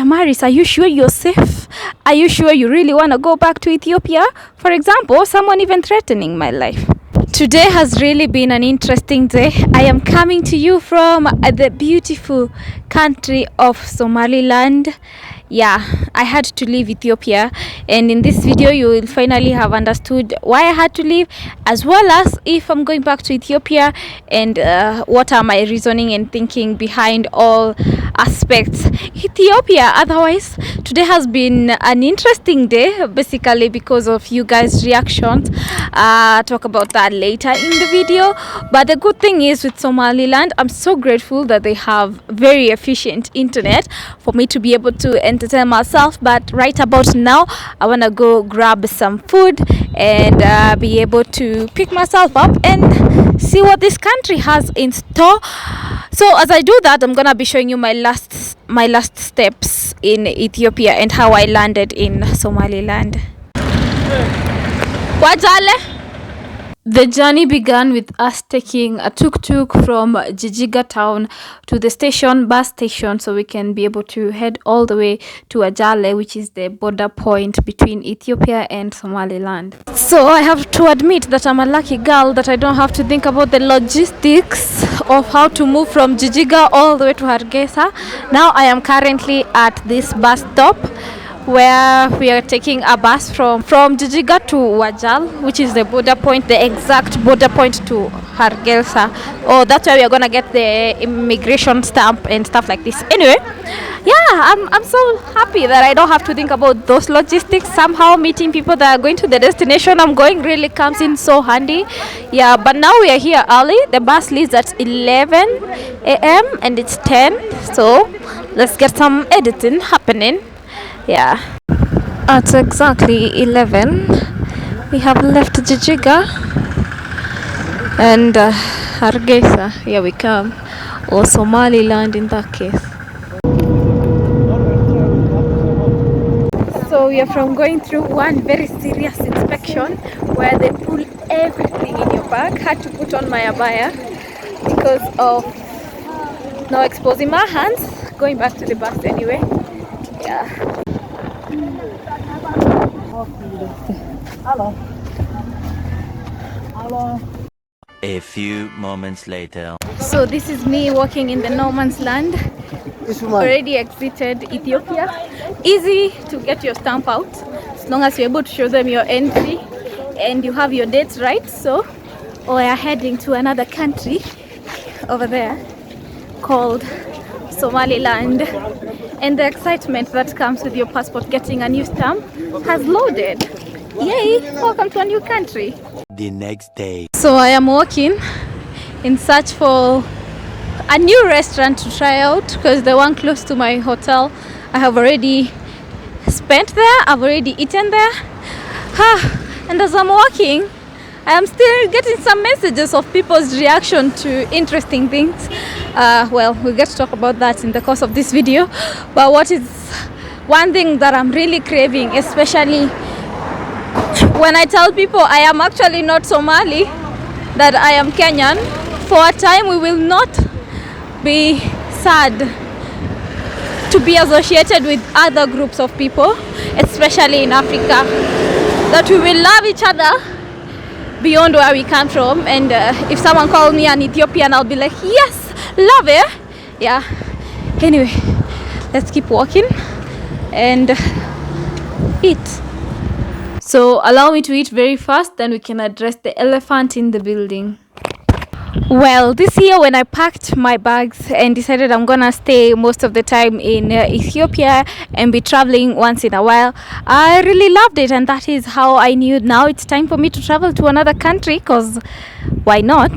Damaris, are you sure you're safe? Are you sure you really want to go back to Ethiopia? For example, someone even threatening my life. Today has really been an interesting day. I am coming to you from the beautiful country of Somaliland. Yeah, I had to leave Ethiopia, and in this video you will finally have understood why I had to leave, as well as if I'm going back to Ethiopia and what are my reasoning and thinking behind all aspects Ethiopia. Otherwise, today has been an interesting day, basically because of you guys' reactions. Talk about that later in the video. But the good thing is, with Somaliland, I'm so grateful that they have very efficient internet for me to be able to entertain myself. But right about now, I want to go grab some food and be able to pick myself up and see what this country has in store. So as I do that, I'm gonna be showing you my last steps in Ethiopia and how I landed in Somaliland. Wajale? The journey began with us taking a tuk-tuk from Jijiga town to the bus station, so we can be able to head all the way to Ajale, which is the border point between Ethiopia and Somaliland. So I have to admit that I'm a lucky girl that I don't have to think about the logistics of how to move from Jijiga all the way to Hargeisa. Now I am currently at this bus stop where we are taking a bus from Jijiga to Wajal, which is the border point, the exact border point to Hargeisa. Oh, that's where we are gonna get the immigration stamp and stuff like this. Anyway, yeah, I'm so happy that I don't have to think about those logistics. Somehow meeting people that are going to the destination I'm going really comes in so handy. Yeah, but now we are here early. The bus leaves at 11 a.m. and it's 10, so let's get some editing happening. Yeah, at exactly 11 we have left Jijiga and Hargeisa, here we come, or Somaliland in that case. So we are from going through one very serious inspection where they pull everything in your bag. Had to put on my abaya because of not exposing my hands. Going back to the bus anyway. Yeah. Hello. A few moments later. So this is me walking in the no man's land. Already exited Ethiopia. Easy to get your stamp out as long as you're able to show them your entry and you have your dates right. So we are heading to another country over there called Somaliland, and the excitement that comes with your passport getting a new stamp has loaded. Yay! Welcome to a new country. The next day. So I am walking in search for a new restaurant to try out, because the one close to my hotel I have already spent there. I've already eaten there. And as I'm walking, I am still getting some messages of people's reaction to interesting things. Well, we'll get to talk about that in the course of this video. But what is one thing that I'm really craving, especially when I tell people I am actually not Somali, that I am Kenyan, for a time we will not be sad to be associated with other groups of people, especially in Africa, that we will love each other beyond where we come from. And if someone calls me an Ethiopian, I'll be like, yes, love it. Yeah. Anyway, let's keep walking and eat. So allow me to eat very fast, then we can address the elephant in the building. Well, this year when I packed my bags and decided I'm gonna stay most of the time in Ethiopia and be traveling once in a while, I really loved it, and that is how I knew now it's time for me to travel to another country, because why not?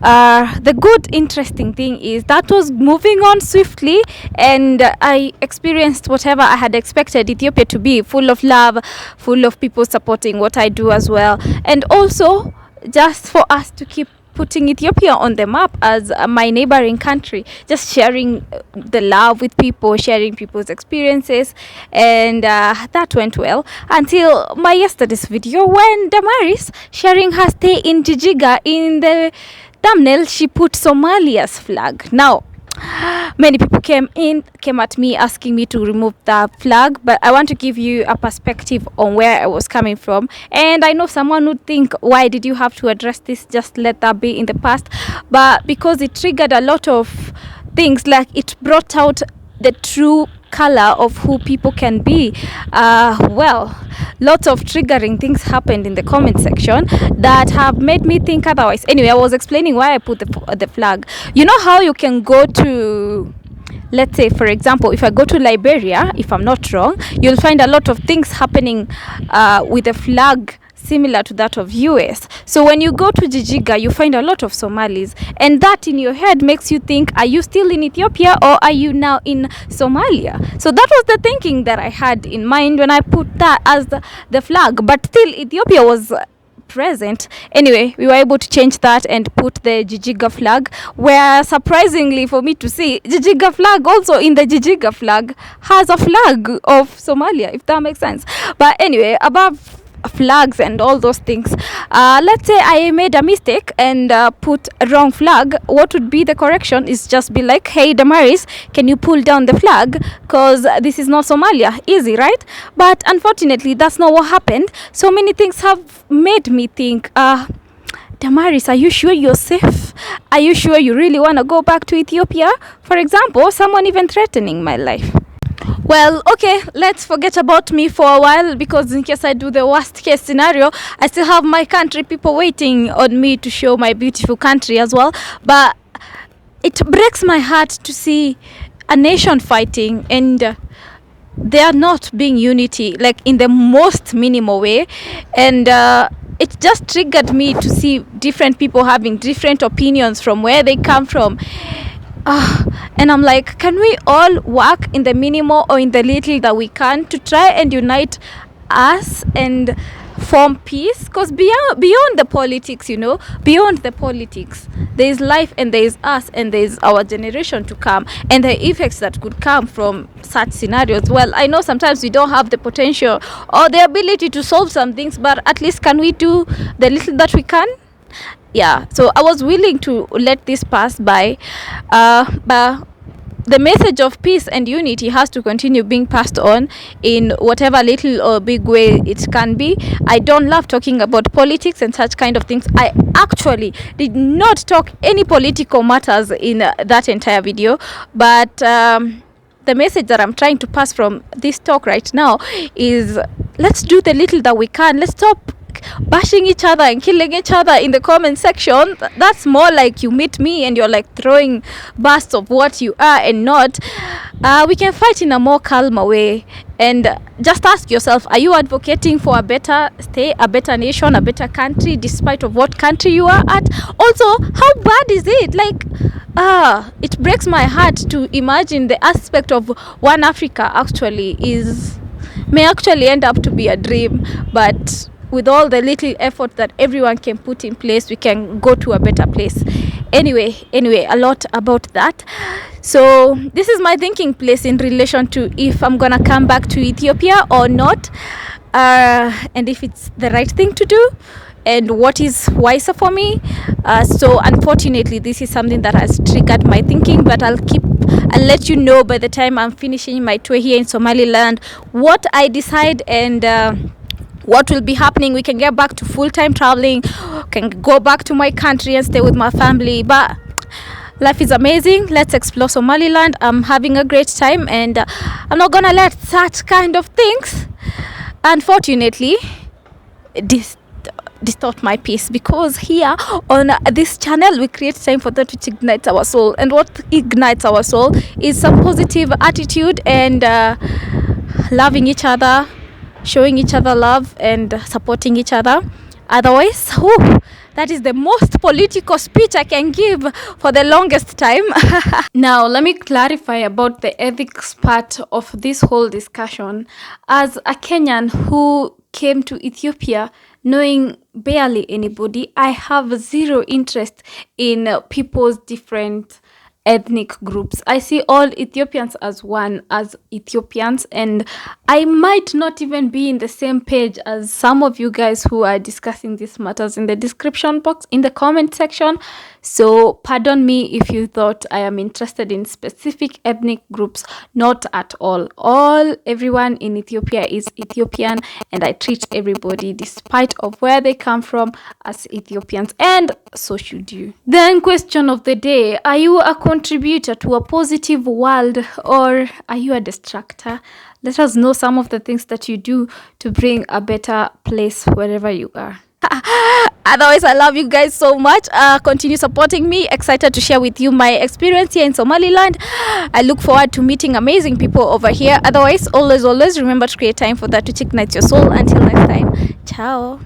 The good interesting thing is that was moving on swiftly, and I experienced whatever I had expected Ethiopia to be, full of love, full of people supporting what I do as well, and also just for us to keep putting Ethiopia on the map as my neighboring country, just sharing the love with people, sharing people's experiences, and that went well until my yesterday's video when Damaris, sharing her stay in Jijiga, in the thumbnail she put Somalia's flag. Now many people came at me asking me to remove the flag, but I want to give you a perspective on where I was coming from. And I know someone would think, why did you have to address this? Just let that be in the past. But because it triggered a lot of things, like it brought out the true color of who people can be. Lots of triggering things happened in the comment section that have made me think otherwise. Anyway, I was explaining why I put the flag. You know how you can go to, let's say, for example, if I go to Liberia, if I'm not wrong, you'll find a lot of things happening with the flag similar to that of US. So when you go to Jijiga, you find a lot of Somalis, and that in your head makes you think, are you still in Ethiopia or are you now in Somalia? So that was the thinking that I had in mind when I put that as the flag, but still Ethiopia was present. Anyway, we were able to change that and put the Jijiga flag, where surprisingly for me to see, Jijiga flag also in the Jijiga flag has a flag of Somalia, if that makes sense. But anyway, above flags and all those things, let's say I made a mistake and put a wrong flag. What would be the correction is just be like, hey Damaris, can you pull down the flag, because this is not Somalia. Easy, right? But unfortunately that's not what happened. So many things have made me think, Damaris, are you sure you're safe? Are you sure you really want to go back to Ethiopia? For example, someone even threatening my life. Well, okay, let's forget about me for a while, because in case I do the worst case scenario, I still have my country people waiting on me to show my beautiful country as well. But it breaks my heart to see a nation fighting and they are not being unity, like in the most minimal way. And it just triggered me to see different people having different opinions from where they come from. And I'm like, can we all work in the minimal or in the little that we can to try and unite us and form peace? Because beyond the politics, beyond the politics, there is life and there is us and there is our generation to come and the effects that could come from such scenarios. Well, I know sometimes we don't have the potential or the ability to solve some things, but at least can we do the little that we can? Yeah, so I was willing to let this pass by, but the message of peace and unity has to continue being passed on in whatever little or big way it can be. I don't love talking about politics and such kind of things. I actually did not talk any political matters in that entire video, but the message that I'm trying to pass from this talk right now is, let's do the little that we can. Let's stop bashing each other and killing each other in the comment section. That's more like you meet me and you're like throwing bursts of what you are and not. We can fight in a more calmer way, and just ask yourself, are you advocating for a better state, a better nation, a better country, despite of what country you are at? Also, how bad is it? Like, it breaks my heart to imagine the aspect of one Africa may actually end up to be a dream, but with all the little effort that everyone can put in place, we can go to a better place. Anyway, a lot about that. So this is my thinking place in relation to if I'm gonna come back to Ethiopia or not, and if it's the right thing to do and what is wiser for me. So unfortunately, this is something that has triggered my thinking, but I'll let you know by the time I'm finishing my tour here in Somaliland what I decide and what will be happening. We can get back to full-time traveling, can go back to my country and stay with my family. But life is amazing. Let's explore Somaliland. I'm having a great time, and I'm not gonna let such kind of things, unfortunately, distort my peace, because here on this channel we create time for that which ignites our soul, and what ignites our soul is some positive attitude and loving each other, showing each other love and supporting each other. Otherwise, that is the most political speech I can give for the longest time. Now, let me clarify about the ethics part of this whole discussion. As a Kenyan who came to Ethiopia knowing barely anybody, I have zero interest in people's different ethnic groups. I see all Ethiopians as one, as Ethiopians, and I might not even be in the same page as some of you guys who are discussing these matters in the description box, in the comment section. So pardon me if you thought I am interested in specific ethnic groups. Not at all. Everyone in Ethiopia is Ethiopian, and I treat everybody despite of where they come from as Ethiopians, and so should you. Then question of the day: are you a contributor to a positive world, or are you a distractor? Let us know some of the things that you do to bring a better place wherever you are. Otherwise, I love you guys so much. Continue supporting me. Excited to share with you my experience here in Somaliland. I look forward to meeting amazing people over here. Otherwise, always remember to create time for that which ignites your soul. Until next time, ciao.